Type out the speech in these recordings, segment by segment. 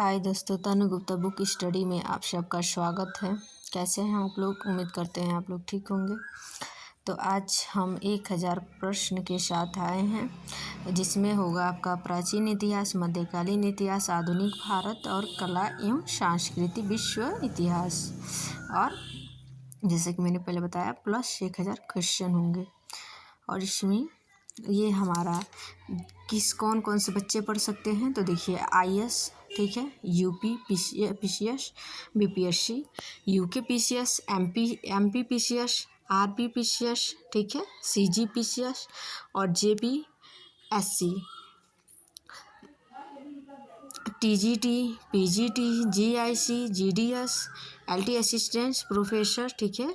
हाय दोस्तों, तनु Gupta book study में आप सबका स्वागत है। कैसे हैं आप लोग? उम्मीद करते हैं आप लोग ठीक होंगे। तो आज हम 1000 प्रश्न के साथ आए हैं, जिसमें होगा आपका प्राचीन इतिहास, मध्यकालीन इतिहास, आधुनिक भारत और कला एवं सांस्कृतिक विश्व इतिहास। और जैसे कि मैंने पहले बताया, प्लस 1000 क्वेश्चन होंगे। और इसमें ये हमारा कौन कौन से बच्चे पढ़ सकते हैं, तो देखिए IAS, ठीक है, UP PCS, BPSC, UK PCS, MP PCS, RP PCS, ठीक है, CG PCS और JPSC, TGT, PGT, GIC, GDS, LT assistant professor, ठीक है,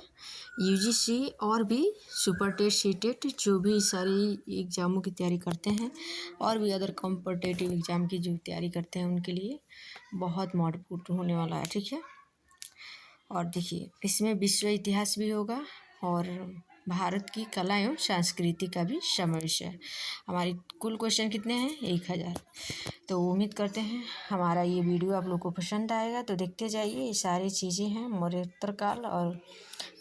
UGC और भी सुपर टेट, सी टेट, जो भी सारी एग्ज़ामों की तैयारी करते हैं और भी अदर कॉम्पिटिटिव एग्ज़ाम की जो तैयारी करते हैं उनके लिए बहुत महत्वपूर्ण होने वाला है, ठीक है। और देखिए, इसमें विश्व इतिहास भी होगा और भारत की कला एवं संस्कृति का भी समावेश है। हमारी कुल क्वेश्चन कितने हैं? 1000। तो उम्मीद करते हैं हमारा ये वीडियो आप लोग को पसंद आएगा। तो देखते जाइए, ये सारी चीज़ें हैं मौर्योत्तर काल और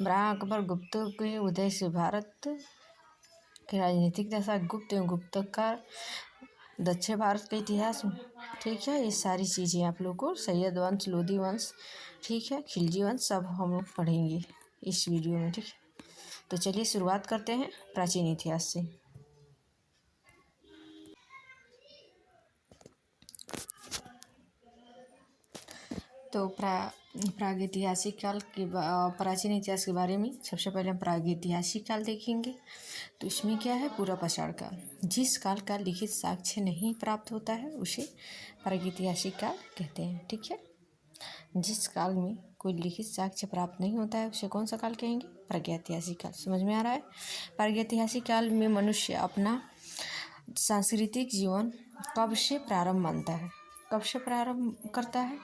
ब्रह्मा अकबर गुप्त के उदय से भारत की राजनीतिक दशा, गुप्त एवं गुप्तकाल, दक्षिण भारत का इतिहास, ठीक है। ये सारी चीज़ें आप लोग को सैयद वंश, लोधी वंश, ठीक है, खिलजी वंश, सब हम लोग पढ़ेंगे इस वीडियो में, ठीक है। तो चलिए शुरुआत करते हैं प्राचीन इतिहास से। तो प्रागैतिहासिक काल के प्राचीन इतिहास के बारे में सबसे पहले हम प्रागैतिहासिक काल देखेंगे। तो इसमें क्या है? पूरा पाषाण काल। जिस काल का लिखित साक्ष्य नहीं प्राप्त होता है उसे प्रागैतिहासिक काल कहते हैं, ठीक है। जिस काल में कोई लिखित साक्ष्य प्राप्त नहीं होता है उसे कौन सा काल कहेंगे? प्रागैतिहासिक काल। समझ में आ रहा है? प्रागैतिहासिक काल में मनुष्य अपना सांस्कृतिक जीवन कब से प्रारंभ मानता है? कब से प्रारंभ करता है?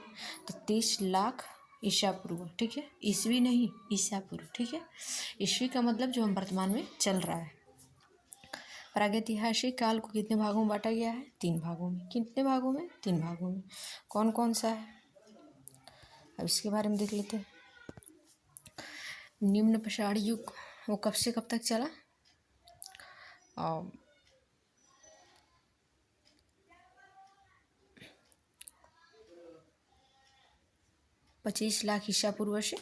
तो 30 लाख ईसा पूर्व, ठीक है, ईस्वी नहीं, ईसा पूर्व, ठीक है। ईस्वी का मतलब जो हम वर्तमान में चल रहा है। प्रागैतिहासिक काल को कितने भागों में बांटा गया है? 3 भागों में। कितने भागों में? 3 भागों में। कौन कौन सा है? अब इसके बारे में देख लेते हैं। निम्न पाषाण युग वो कब से कब तक चला? 25 लाख ईसा पूर्व से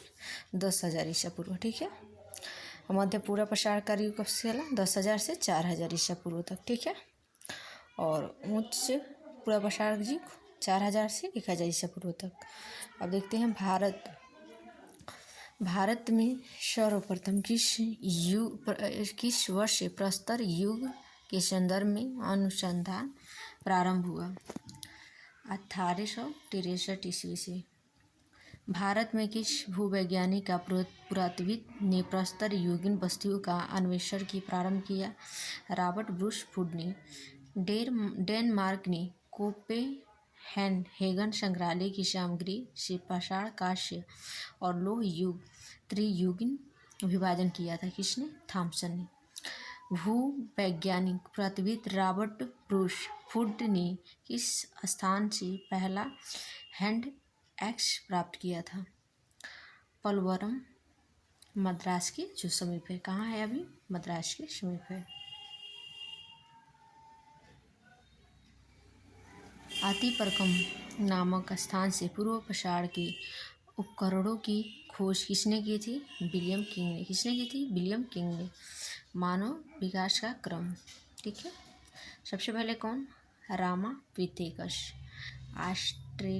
10,000 ईसा पूर्व, ठीक है। मध्य पूरा पाषाण का युग कब से चला? 10,000 से 4,000 ईसा पूर्व तक, ठीक है। और उच्च पूरा पाषाण युग 4,000 से 1,000 ईसा पूर्व तक। अब देखते हैं भारत में सर्वप्रथम किस वर्ष प्रस्तर युग के संदर्भ में अनुसंधान प्रारंभ हुआ? 1863 ईस्वी से। भारत में किस भूवैज्ञानिक का पुरातत्वविद ने प्रस्तर युगीन बस्तियों का अन्वेषण की प्रारंभ किया? रॉबर्ट ब्रूस वुड ने। डेनमार्क ने कोपेनहेगन संग्रहालय की सामग्री से पाषाण, कांस्य और लोह युग त्रियुगीन विभाजन किया था। किसने? थॉमसन ने। भूवैज्ञानिक पुरातत्वविद रॉबर्ट ब्रूस वुड ने किस स्थान से पहला हैंड एक्स प्राप्त किया था? पोलवरम, मद्रास के जो समीप है। कहाँ है अभी? मद्रास के समीप है। आतिपरकम नामक स्थान से पूर्व पाषाण के उपकरणों की खोज किसने की थी? विलियम किंग ने। किसने की थी? विलियम किंग ने। मानव विकास का क्रम, ठीक है। सबसे पहले कौन? रामापिथेकस, ऑस्ट्रेलोपिथेकस,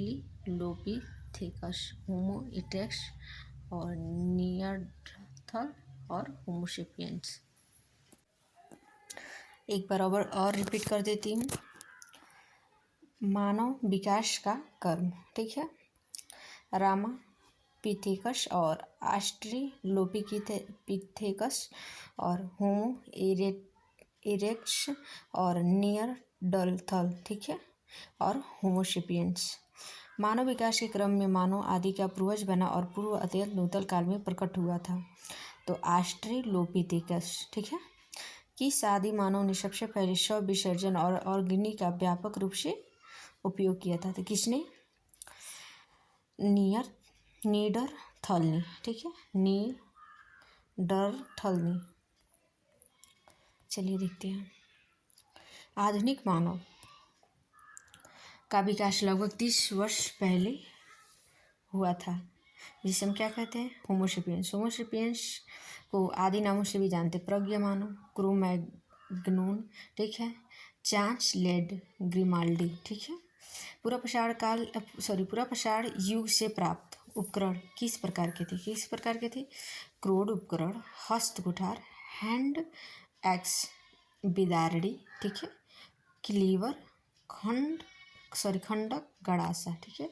होमो इरेक्टस और नियर्डथल और होमो सेपियंस। एक बार और रिपीट कर देती हूँ। मानव विकास का क्रम, ठीक है। रामापिथेकस और ऑस्ट्रेलोपिथेकस और होमो इरेक्टस और नियर्डथल, ठीक है, और होमो सेपियंस। मानव विकास के क्रम में मानव आदि का पूर्वज बना और पूर्व अत्यंत नूतन काल में प्रकट हुआ था। तो ऑस्ट्रेलोपिथेकस, ठीक है। किस आदि मानव ने सबसे पहले शव विसर्जन और ऑर्गेनिक का व्यापक रूप से उपयोग किया था? तो किसने? नियर नीडरथलनी, ठीक है, नीडरथलनी। चलिए देखते हैं। आधुनिक मानव का विकास लगभग 30 वर्ष पहले हुआ था, जिसे हम क्या कहते हैं, होमोसेपियंस। होमोसेपियंस को आदि नामों से भी जानते, प्रज्ञ मानव, क्रो-मैग्नोन, ठीक है, चांस लेड ग्रिमाल्डी, ठीक है। पूरा प्रसार युग से प्राप्त उपकरण किस प्रकार के थे, क्रोड उपकरण, हस्त कुठार, हैंड एक्स, बिदारडी, ठीक है, क्लीवर, खंडक, गड़ासा, ठीक है।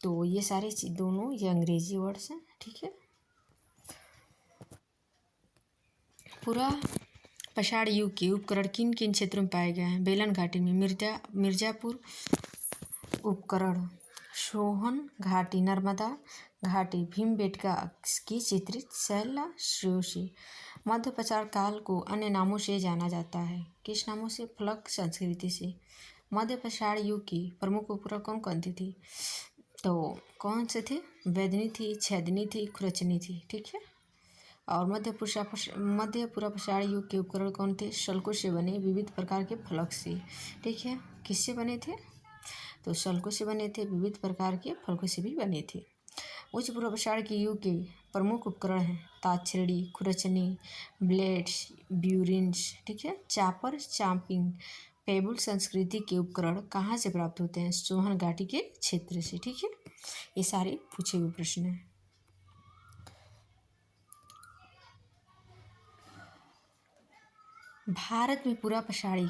तो ये सारे दोनों ये अंग्रेजी वर्ड्स हैं, ठीक है। पूरा पषाण युग के उपकरण किन किन क्षेत्रों में पाए गए हैं? बेलन घाटी में मिर्जापुर उपकरण, सोहन घाटी, नर्मदा घाटी, भीमबेटका की चित्रित शैला श्रेयोसी। मध्य पषाण काल को अन्य नामों से जाना जाता है, किस नामों से? फलक संस्कृति से। मध्य पषाण युग की प्रमुख उपकरण कौन कौन थी? तो कौन से थे? वेदनी थी, छेदनी थी, खुरचनी थी, ठीक है। और मध्य पूरा पषाण युग के उपकरण कौन थे? शल्कों से बने विविध प्रकार के फलक से, ठीक है। किससे बने थे? तो शल्कों से बने थे, विविध प्रकार के फलकों से भी बने थे। उच्च पूर्व पषाण के युग के प्रमुख उपकरण हैं ताछड़ी, खुरचनी, ब्लेड्स, ब्यूरिन्स, ठीक है, चापर, चांपिंग। पेबुल संस्कृति के उपकरण कहाँ से प्राप्त होते हैं? सोहन घाटी के क्षेत्र से, ठीक है। ये सारे पूछे हुए प्रश्न हैं। भारत में पूरा पषाणी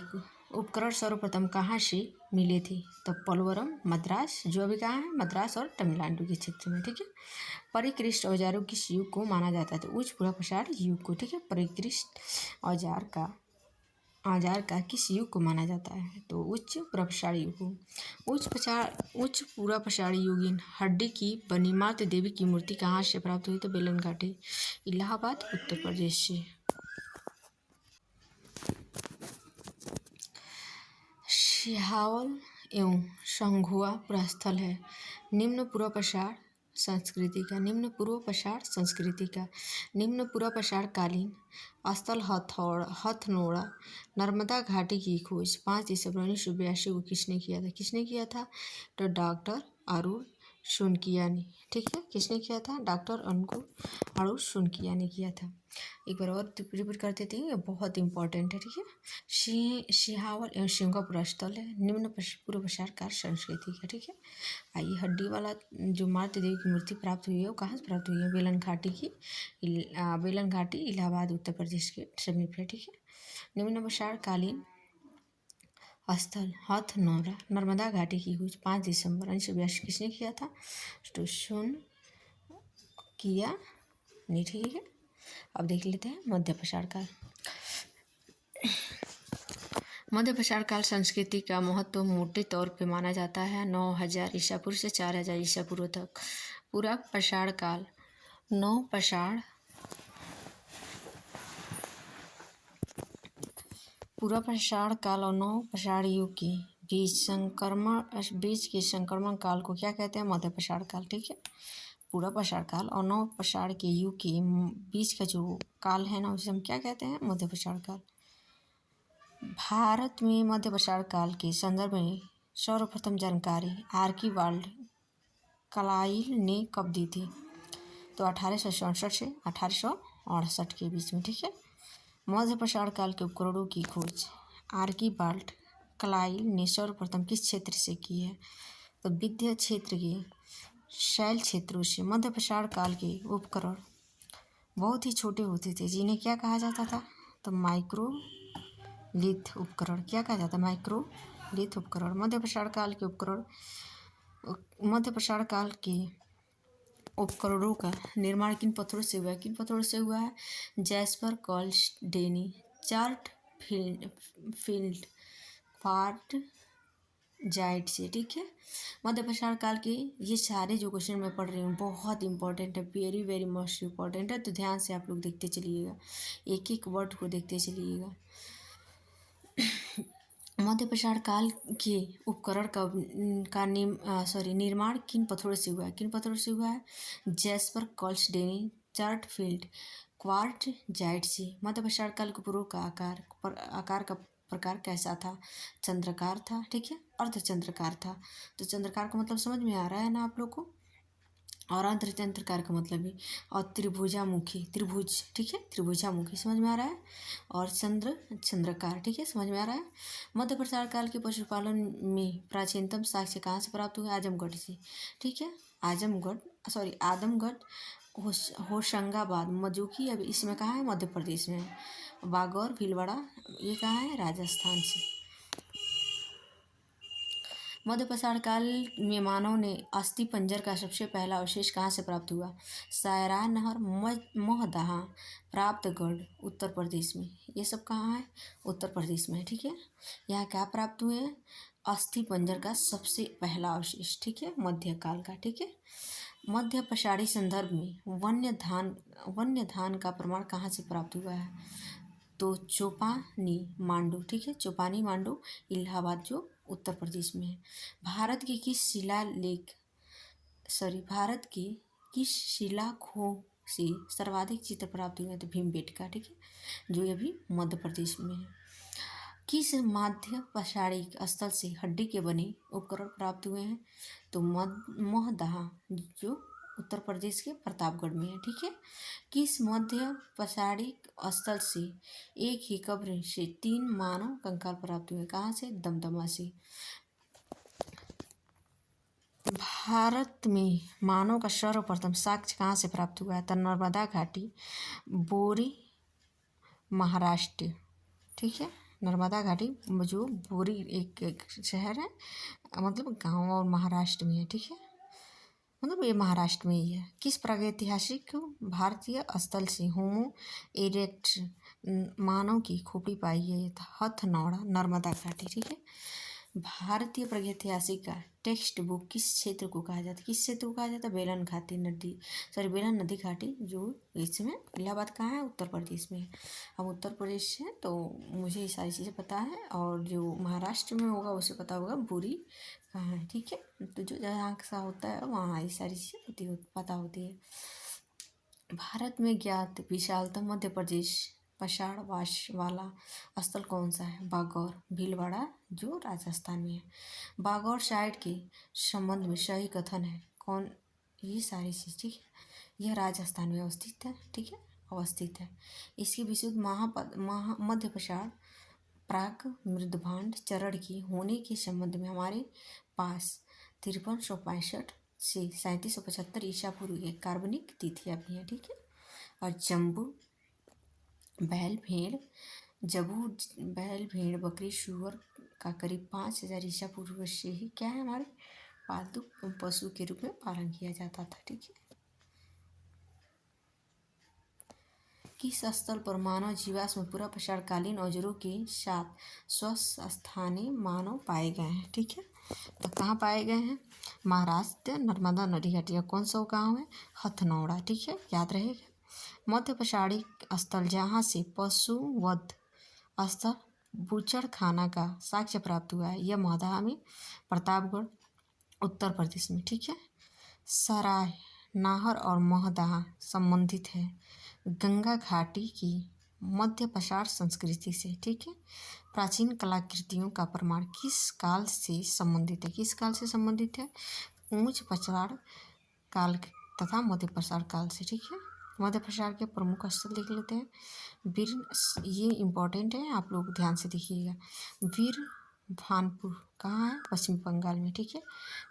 उपकरण सर्वप्रथम कहाँ से मिले थे? तो पोलवरम, मद्रास, जो अभी कहाँ है? मद्रास और तमिलनाडु के क्षेत्र में, ठीक है। परिष्कृत औजारों किस युग को माना जाता है? तो उच्च पूरा पषाण युग को, ठीक है। परिष्कृत औजार का किस युग को माना जाता है? तो उच्च पूरा पषाण युग को। उच्च पूरा पषाण युगीन हड्डी की बनी माता देवी की मूर्ति कहाँ से प्राप्त हुई? तो बेलन घाटी, इलाहाबाद, उत्तर प्रदेश से। सिहावल एवं संघुआ पुरास्थल है निम्न पूर्व पषाण संस्कृति का। निम्न पूर्व पषाण कालीन स्थल हथनोड़ा नर्मदा घाटी की खोज 5 दिसंबर 1982 को किसने किया था? तो डॉक्टर अरुण सुनकिया ने, ठीक है। किसने किया था? डॉक्टर अरुण सुनकिया ने किया था। एक बार और रिपीट कर देते हैं, ये बहुत इंपॉर्टेंट है, ठीक है। सिहावल एवं सिंगा पुरास्थल है निम्न पूर्व पषाण काल संस्कृति का, ठीक है। आइए, हड्डी वाला जो माता देवी की मूर्ति प्राप्त हुई है वो कहाँ से प्राप्त हुई है? बेलन घाटी इलाहाबाद उत्तर प्रदेश के समीप है, ठीक है। निम्न पषाण कालीन स्थल हथनोरा नर्मदा घाटी की खोज 5 दिसंबर 1982 किसने किया था? तो किया नहीं, ठीक है। अब देख लेते हैं मध्य पषाण काल। मध्य पषाण काल संस्कृति का महत्व मोटे तौर पे माना जाता है 9000 ईसा पूर्व से 4000 ईसा पूर्व तक। पूरा पषाण काल पूरा पषाण काल और नव पषाण युग के बीच के संक्रमण काल को क्या कहते हैं? मध्य पषाण काल, ठीक है। पूरा पषाण काल और नव पषाण के युग के बीच का जो काल है ना, उसे हम क्या कहते हैं? मध्य पषाण काल। भारत में मध्य पषाण काल के संदर्भ में सर्वप्रथम जानकारी आर्कीबाल्ड क्लाइल ने कब दी थी? तो 1867 से 1868 के बीच में, ठीक है। मध्य पषाण काल के उपकरणों की खोज आर्कीबाल्ड क्लाइल ने सर्वप्रथम किस क्षेत्र से की है? तो विंध्य क्षेत्र के शैल क्षेत्रों से। मध्य पषाण काल के उपकरण बहुत ही छोटे होते थे, जिन्हें क्या कहा जाता था? तो माइक्रोलिथ उपकरण। क्या कहा जाता है? माइक्रोलिथ उपकरण। मध्य पषाण काल के उपकरणों का निर्माण किन पत्थरों से हुआ है? किन पत्थरों से हुआ है? जैस्पर, कॉल्सडेनी, चार्ट फील्ड क्वार्टजाइट से, ठीक है। मध्य पषाण काल के ये सारे जो क्वेश्चन मैं पढ़ रही हूँ बहुत इंपॉर्टेंट है, वेरी वेरी मोस्ट इम्पॉर्टेंट है, तो ध्यान से आप लोग देखते चलिएगा, एक एक वर्ड को देखते चलिएगा। मध्य प्रसार काल के उपकरण का निर्माण किन पत्थरों से हुआ है? किन पत्थरों से हुआ है? जैस्पर, कॉल्सडेनी, चार्टफील्ड, क्वार्टजाइट से। मध्य प्रसार काल के पूर्व का आकार का प्रकार कैसा था? चंद्राकार था, ठीक है, अर्धचंद्राकार था। तो चंद्राकार का मतलब समझ में आ रहा है ना आप लोग को, और अर्धचंद्राकार का मतलब भी, और त्रिभुजामुखी, त्रिभुज, ठीक है, त्रिभुजामुखी समझ में आ रहा है, और चंद्राकार, ठीक है, समझ में आ रहा है। मध्य प्रसार काल के पशुपालन में प्राचीनतम साक्ष्य कहाँ से प्राप्त हुए? आजमगढ़ से, ठीक है, आदमगढ़, होशंगाबाद, मजूकी, अब इसमें कहाँ है? मध्य प्रदेश में है। बागौर, भीलवाड़ा, ये कहाँ है? राजस्थान से। मध्य प्रसार काल में मानव ने अस्थि पंजर का सबसे पहला अवशेष कहाँ से प्राप्त हुआ? सायरा नहर, मोहदहा, प्रतापगढ़, उत्तर प्रदेश में। ये सब कहाँ है? उत्तर प्रदेश में है, ठीक है। यहाँ क्या प्राप्त हुए हैं? अस्थि पंजर का सबसे पहला अवशेष, ठीक है, मध्यकाल का, ठीक है। मध्य प्रसारी संदर्भ में वन्य धान का प्रमाण कहाँ से प्राप्त हुआ है? तो चोपानी मांडू, ठीक है, चोपानी मांडू, इलाहाबाद, जो उत्तर प्रदेश में है। भारत के किस शिलाखों से सर्वाधिक चित्र प्राप्त हुए हैं? तो भीमबेटका, ठीक है, जो ये भी मध्य प्रदेश में है। किस माध्य प्रसारिक स्थल से हड्डी के बने उपकरण प्राप्त हुए हैं? तो मोहदहा, जो उत्तर प्रदेश के प्रतापगढ़ में है, ठीक है। किस मध्य प्रसारिक स्थल से एक ही कब्र से 3 मानव कंकाल प्राप्त हुए? कहाँ से? दमदमा से। भारत में मानव का सर्वप्रथम साक्ष्य कहाँ से प्राप्त हुआ है? तो नर्मदा घाटी, बोरी, महाराष्ट्र, ठीक है, नर्मदा घाटी, जो बोरी एक शहर है, मतलब गांव, और महाराष्ट्र में है, ठीक है, मतलब ये महाराष्ट्र में ही है। किस प्रागैतिहासिक भारतीय स्थल से होमो इरेक्टस मानव की खोपड़ी पाई है? हथनौड़ा, नर्मदा घाटी, ठीक है। भारतीय प्रागैतिहासिक का टेक्स्ट बुक किस क्षेत्र को कहा जाता है? किस क्षेत्र को कहा जाता है? बेलन नदी घाटी, जो इसमें इलाहाबाद कहाँ है? उत्तर प्रदेश में है। हम उत्तर प्रदेश से, तो मुझे ये सारी चीज़ें पता है, और जो महाराष्ट्र में होगा उसे पता होगा बोरी कहाँ है, ठीक है। तो जो जहाँ सा होता है वहाँ ये सारी चीज़ें पता होती है। भारत में ज्ञात विशालतम मध्य प्रदेश पछाड़ वाला स्थल कौन सा है? बागौर, भीलवाड़ा, जो राजस्थान में है। बागौर साइट के संबंध में सही कथन है कौन? ये सारी चीज़, ठीक है, यह राजस्थान में अवस्थित है, ठीक है, अवस्थित है। इसकी विशुद्ध मध्य प्रसार प्राक मृदभांड चरण की होने के संबंध में हमारे पास 5365 से 3775 ईसा पूर्व की कार्बनिक तिथियां भी हैं, ठीक है। और बैल भेड़ बकरी सूअर का करीब 5000 ईसा पूर्व से ही क्या है? हमारे पालतू पशु के रूप में पालन किया जाता था, ठीक है। किस स्थल पर मानव जीवाश्म पूरा प्रसारकालीन औजारों के साथ स्वस्थ स्थानीय मानव पाए गए हैं, ठीक है। तो कहाँ पाए गए हैं? महाराष्ट्र, नर्मदा नदी घाटी। कौन सा गाँव है? हथनौड़ा, ठीक है, याद रहेगा। मध्य प्रसारिक स्थल जहाँ से पशुवध स्थल बूचड़खाना का साक्ष्य प्राप्त हुआ है, यह मौदा में, प्रतापगढ़, उत्तर प्रदेश में, ठीक है। सराय, नाहर और मोहदहा संबंधित है गंगा घाटी की मध्य प्रसार संस्कृति से, ठीक है। प्राचीन कलाकृतियों का प्रमाण किस काल से संबंधित है? किस काल से संबंधित है? ऊंच प्रसार काल तथा मध्य प्रसार काल से, ठीक है। मध्य प्रसार के प्रमुख स्थल देख लेते हैं। ये इम्पोर्टेंट है, आप लोग ध्यान से देखिएगा। वीर भानपुर कहाँ है? पश्चिम बंगाल में, ठीक है।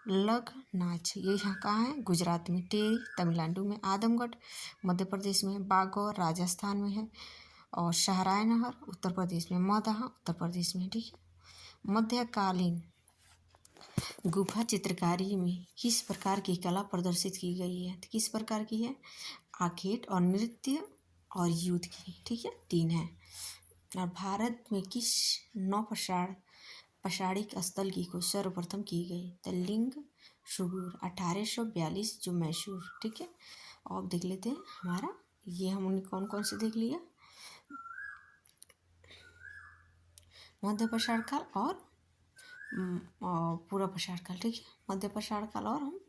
लखनाच, ये यहाँ कहाँ है? गुजरात में। टेरी, तमिलनाडु में। आदमगढ़, मध्य प्रदेश में। बागौर, राजस्थान में है। और शाहराय नहर, उत्तर प्रदेश में। मदहा, उत्तर प्रदेश में, ठीक है। मध्यकालीन गुफा चित्रकारी में किस प्रकार की कला प्रदर्शित की गई है? तो किस प्रकार की है? आखेट और नृत्य और युद्ध की, ठीक है, 3 है। और भारत में किस नौ प्रसारिक स्थल की खोज सर्वप्रथम की गई? तो लिंग सुगुर, 1842, जो मैसूर, ठीक है। और अब देख लेते हैं हमारा, ये हमने कौन कौन से देख लिया। मध्य पाषाण काल और पूर्व पाषाण काल। ठीक है, मध्य पाषाण काल और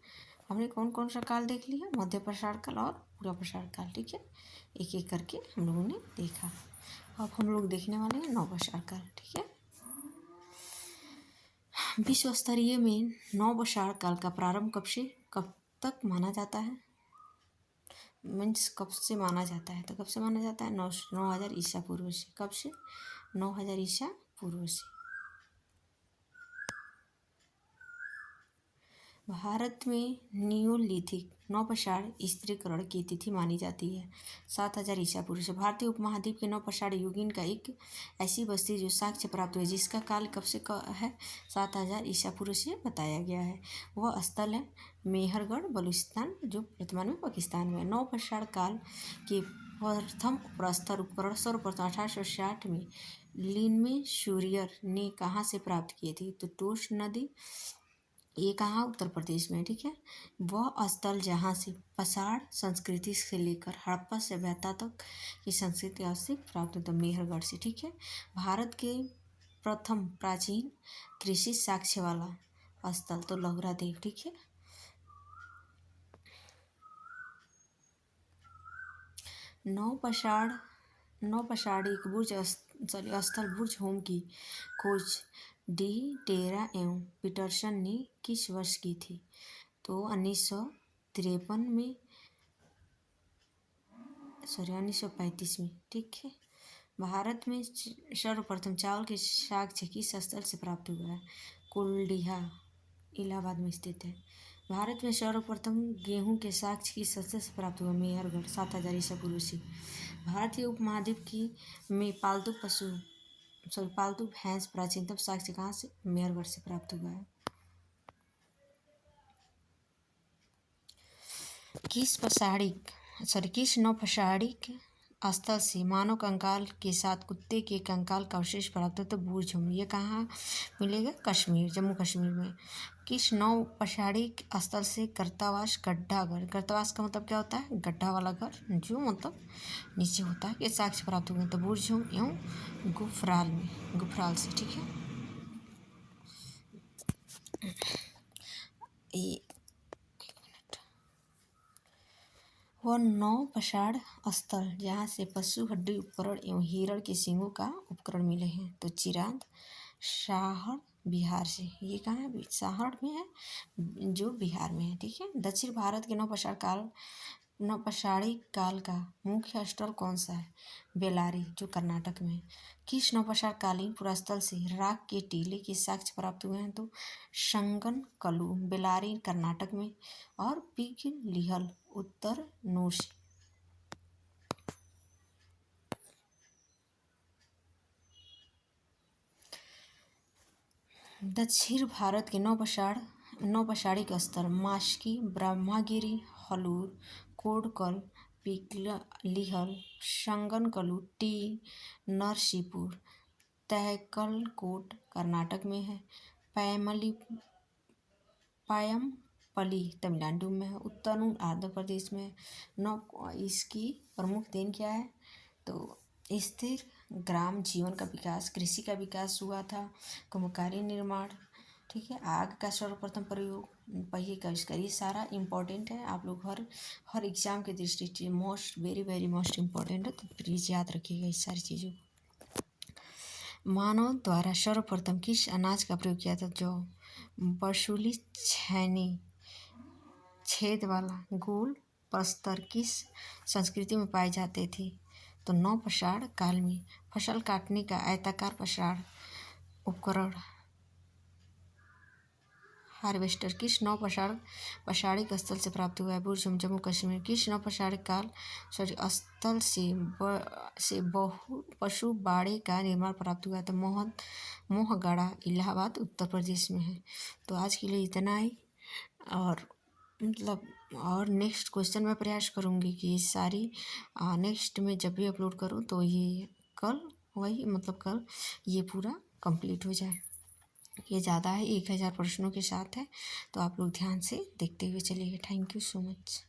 हमने कौन कौन सा काल देख लिया, मध्य पाषाण काल और पूर्व पाषाण काल। ठीक है, एक एक करके हम लोगों ने देखा। अब हम लोग देखने वाले हैं नवपाषाण काल। ठीक है, विश्व स्तरीय में नवपाषाण काल का प्रारंभ कब तक माना जाता है, मीन्स कब से माना जाता है, तो कब से माना जाता है, 9,000 ईसा पूर्व से। कब से, 9,000 ईसा पूर्व से। भारत में नियोलिथिक नवपाषाण स्त्रीकरण की तिथि मानी जाती है 7,000 ईसा पूर्व से। भारतीय उपमहाद्वीप के नवपाषाण युगीन का एक ऐसी बस्ती जो साक्ष्य प्राप्त हुई जिसका काल कब से है, 7,000 ईसा पूर्व से बताया गया है। वह स्थल है मेहरगढ़, बलूचिस्तान, जो वर्तमान में पाकिस्तान में। नवपाषाण काल के प्रथम प्रस्तर उपकरण सर्वप्रथम 1860 में लिनमे शूरियर ने कहाँ से प्राप्त किए थे, तो टोस नदी, ये कहाँ, उत्तर प्रदेश में। ठीक है, वह स्थल जहाँ से पाषाण संस्कृति से लेकर हड़प्पा सभ्यता तक की संस्कृति अवशेष प्राप्त होता, मेहरगढ़ से। ठीक है, भारत के प्रथम प्राचीन कृषि साक्ष्य वाला स्थल तो लहुरा देव। ठीक है, नवपाषाणिक बुर्ज स्थल बुर्ज होम की खोज डी टेरा एवं पीटरसन ने किस वर्ष की थी, तो 1953 में, 1935 में। ठीक है, भारत में सर्वप्रथम चावल के साक्ष्य किस स्थल से प्राप्त हुआ है, कुलडीहा, इलाहाबाद में स्थित है। भारत में सर्वप्रथम गेहूं के साक्ष्य किस स्थल से प्राप्त हुआ, मेहरगढ़, 7,000 ईसा पूर्व से। भारतीय उपमहाद्वीप की में पालतू भैंस प्राचीनतम साक्ष्य कहाँ से, मेहरगढ़ से प्राप्त हुआ है। किस नवपाषाणिक स्थल से मानव कंकाल के साथ कुत्ते के कंकाल का अवशेष प्राप्त होता है, बुर्ज होम, ये कहाँ मिलेगा, कश्मीर, जम्मू कश्मीर में। किस नवपाषाणिक स्थल से कर्तावास गड्ढा घर, कर्तावास का मतलब क्या होता है, गड्ढा वाला घर जो मतलब नीचे होता है, ये साक्ष्य प्राप्त हुए, तो बुर्ज होम एवं गुफराल से। ठीक है, ये वह नवपाषाण स्थल जहाँ से पशु हड्डी उपकरण एवं हिरण के सींगों का उपकरण मिले हैं, तो चिरांद, साहड़, बिहार से। ये कहाँ है, साहड़ में है, जो बिहार में है। ठीक है, दक्षिण भारत के नवपाषाणिक काल का मुख्य स्थल कौन सा है, बेलारी, जो कर्नाटक में है। किस नवपाषाण कालीन पुरास्थल से राख के टीले के साक्ष्य प्राप्त हुए हैं, तो संगनकल्लू, बेलारी, कर्नाटक में, और पिघलिहल, उत्तर नूर से। दक्षिण भारत के नवपाषाणिक स्थल मास्की, ब्रह्मगिरी, हलूर, कोडकल, पिघलिहल, संगनकल्लू, टी नरसीपुर, तैकलकोट कर्नाटक में है, पायमपल्ली तमिलनाडु में है, उत्तरनूर आंध्र प्रदेश में है। इसकी प्रमुख देन क्या है, तो स्थिर ग्राम जीवन का विकास, कृषि का विकास हुआ था, कुम्भकारी निर्माण। ठीक है, आग का सर्वप्रथम प्रयोग, पहिए का आविष्कार, ये सारा इम्पोर्टेंट है। आप लोग हर एग्जाम के दृष्टि से वेरी वेरी मोस्ट इम्पोर्टेंट है, तो प्लीज़ याद रखिएगा इस सारी चीज़ों को। मानव द्वारा सर्वप्रथम किस अनाज का प्रयोग किया था, जो बरसूली छैनी छेद वाला गोल प्रस्तर किस संस्कृति में पाए जाते थे, तो नवपाषाण काल में। फसल काटने का आयताकार पाषाण उपकरण हार्वेस्टर किस नवपाषाणिक स्थल से प्राप्त हुआ है, बुर्ज होम, जम्मू कश्मीर। किस नवपाषाणिक स्थल से पशु बाड़े का निर्माण प्राप्त हुआ है, तो मोहगढ़ा, इलाहाबाद, उत्तर प्रदेश में है। तो आज के लिए इतना ही, और और नेक्स्ट क्वेश्चन मैं प्रयास करूँगी कि ये सारी नेक्स्ट में जब भी अपलोड करूँ तो ये कल ये पूरा कंप्लीट हो जाए। ये ज़्यादा है, 1,000 प्रश्नों के साथ है, तो आप लोग ध्यान से देखते हुए चलिए। Thank you so much.